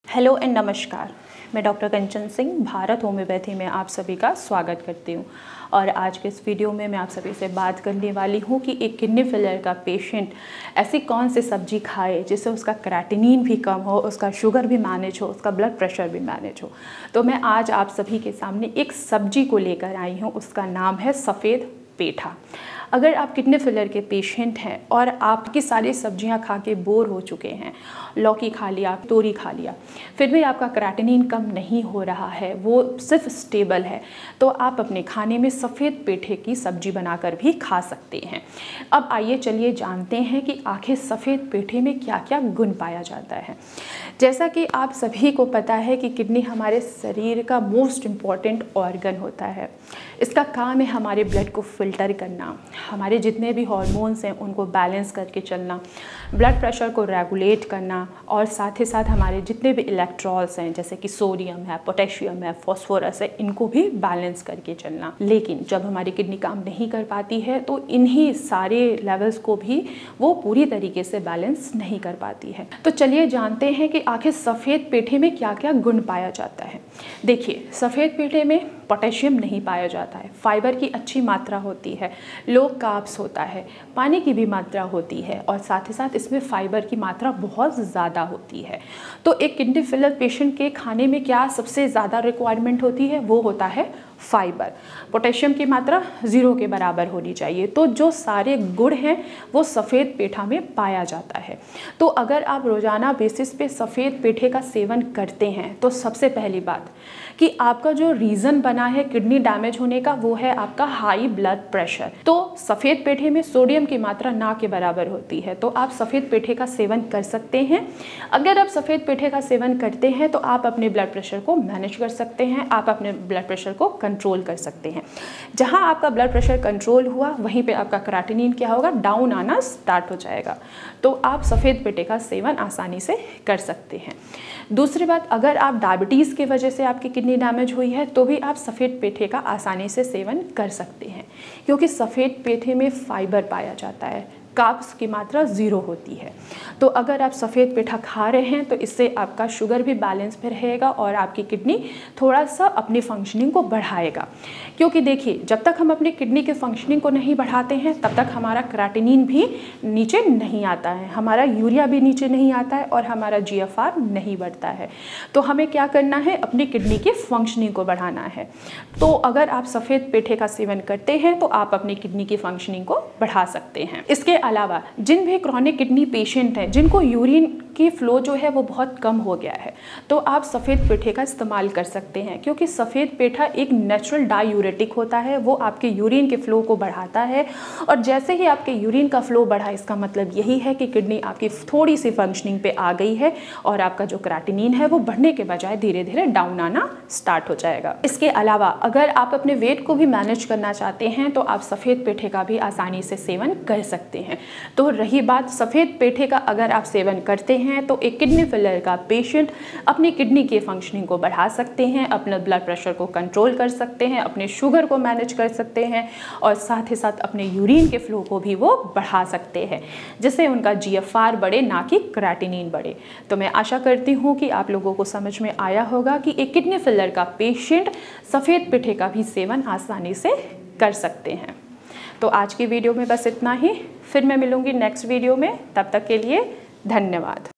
Hello and नमस्कार। मैं doctor कंचन Singh Bharat homeopathy में आप सभी का स्वागत करती हूँ। और आज के इस वीडियो में मैं आप सभी से बात करने वाली हूँ कि एक किडनी फेलियर का पेशेंट ऐसी कौन सी सब्जी खाए जिससे उसका क्रेटिनिन भी कम हो, उसका शुगर भी मैनेज हो, उसका ब्लड प्रेशर भी मैनेज हो। तो मैं आज आप सभी के सामने एक सब्जी को लेकर आई हूँ, उसका नाम है सफ़ेद पेठा। अगर आप किडनी फेलियर के पेशेंट हैं और आपकी सारी सब्जियां खा के बोर हो चुके हैं, लौकी खा लिया, तोरी खा लिया, फिर भी आपका क्रेटिनिन कम नहीं हो रहा है, वो सिर्फ स्टेबल है, तो आप अपने खाने में सफ़ेद पेठे की सब्जी बनाकर भी खा सकते हैं। अब आइए चलिए जानते हैं कि आखिर सफ़ेद पेठे में क्या क्या गुण पाया जाता है। जैसा कि आप सभी को पता है कि किडनी हमारे शरीर का मोस्ट इम्पॉर्टेंट ऑर्गन होता है। इसका काम है हमारे ब्लड को फिल्टर करना, हमारे जितने भी हार्मोन्स हैं उनको बैलेंस करके चलना, ब्लड प्रेशर को रेगुलेट करना और साथ ही साथ हमारे जितने भी इलेक्ट्रॉल्स हैं जैसे कि सोडियम है, पोटेशियम है, फॉस्फोरस है, इनको भी बैलेंस करके चलना। लेकिन जब हमारी किडनी काम नहीं कर पाती है तो इन्हीं सारे लेवल्स को भी वो पूरी तरीके से बैलेंस नहीं कर पाती है। तो चलिए जानते हैं कि आखिर सफ़ेद पेठे में क्या क्या गुण पाया जाता है। देखिए, सफ़ेद पेठे में पोटेशियम नहीं पाया जाता है, फाइबर की अच्छी मात्रा होती है, लो कार्ब्स होता है, पानी की भी मात्रा होती है और साथ ही साथ इसमें फाइबर की मात्रा बहुत ज़्यादा होती है। तो एक किडनी फेलियर पेशेंट के खाने में क्या सबसे ज़्यादा रिक्वायरमेंट होती है, वो होता है फाइबर। पोटेशियम की मात्रा 0 के बराबर होनी चाहिए। तो जो सारे गुण हैं वो सफ़ेद पेठा में पाया जाता है। तो अगर आप रोज़ाना बेसिस पे सफ़ेद पेठे का सेवन करते हैं तो सबसे पहली बात कि आपका जो रीज़न बना है किडनी डैमेज होने का वो है आपका हाई ब्लड प्रेशर। तो सफ़ेद पेठे में सोडियम की मात्रा ना के बराबर होती है, तो आप सफ़ेद पेठे का सेवन कर सकते हैं। अगर आप सफ़ेद पेठे का सेवन करते हैं तो आप अपने ब्लड प्रेशर को मैनेज कर सकते हैं, आप अपने ब्लड प्रेशर को कंट्रोल कर सकते हैं। जहां आपका ब्लड प्रेशर कंट्रोल हुआ वहीं पे आपका क्रेटिनिन क्या होगा, डाउन आना स्टार्ट हो जाएगा। तो आप सफ़ेद पेठे का सेवन आसानी से कर सकते हैं। दूसरी बात, अगर आप डायबिटीज़ की वजह से आपकी किडनी डैमेज हुई है तो भी आप सफ़ेद पेठे का आसानी से सेवन कर सकते हैं, क्योंकि सफ़ेद पेठे में फाइबर पाया जाता है, कार्ब्स की मात्रा 0 होती है। तो अगर आप सफ़ेद पेठा खा रहे हैं तो इससे आपका शुगर भी बैलेंस पे रहेगा और आपकी किडनी थोड़ा सा अपनी फंक्शनिंग को बढ़ाएगा। क्योंकि देखिए, जब तक हम अपनी किडनी के फंक्शनिंग को नहीं बढ़ाते हैं तब तक हमारा क्रेटिनिन भी नीचे नहीं आता है, हमारा यूरिया भी नीचे नहीं आता है और हमारा GFR नहीं बढ़ता है। तो हमें क्या करना है, अपनी किडनी की फंक्शनिंग को बढ़ाना है। तो अगर आप सफ़ेद पेठे का सेवन करते हैं तो आप अपनी किडनी की फंक्शनिंग को बढ़ा सकते हैं। इसके अलावा जिन भी क्रॉनिक किडनी पेशेंट हैं जिनको यूरिन की फ्लो जो है वो बहुत कम हो गया है, तो आप सफ़ेद पेठे का इस्तेमाल कर सकते हैं, क्योंकि सफ़ेद पेठा एक नेचुरल डायूरेटिक होता है, वो आपके यूरिन के फ्लो को बढ़ाता है। और जैसे ही आपके यूरिन का फ्लो बढ़ा, इसका मतलब यही है कि किडनी आपकी थोड़ी सी फंक्शनिंग पे आ गई है और आपका जो क्रेटिनिन है वो बढ़ने के बजाय धीरे धीरे डाउन आना स्टार्ट हो जाएगा। इसके अलावा अगर आप अपने वेट को भी मैनेज करना चाहते हैं तो आप सफ़ेद पेठे का भी आसानी से सेवन कर सकते हैं। तो रही बात सफ़ेद पेठे का, अगर आप सेवन करते हैं तो एक किडनी फेलियर का पेशेंट अपनी किडनी के फंक्शनिंग को बढ़ा सकते हैं, अपने ब्लड प्रेशर को कंट्रोल कर सकते हैं, अपने शुगर को मैनेज कर सकते हैं और साथ ही साथ अपने यूरिन के फ्लो को भी वो बढ़ा सकते हैं, जिससे उनका GFR बढ़े, ना कि क्रेटिनिन बढ़े। तो मैं आशा करती हूँ कि आप लोगों को समझ में आया होगा कि एक किडनी फेलियर का पेशेंट सफ़ेद पेठे का भी सेवन आसानी से कर सकते हैं। तो आज की वीडियो में बस इतना ही, फिर मैं मिलूँगी नेक्स्ट वीडियो में। तब तक के लिए धन्यवाद।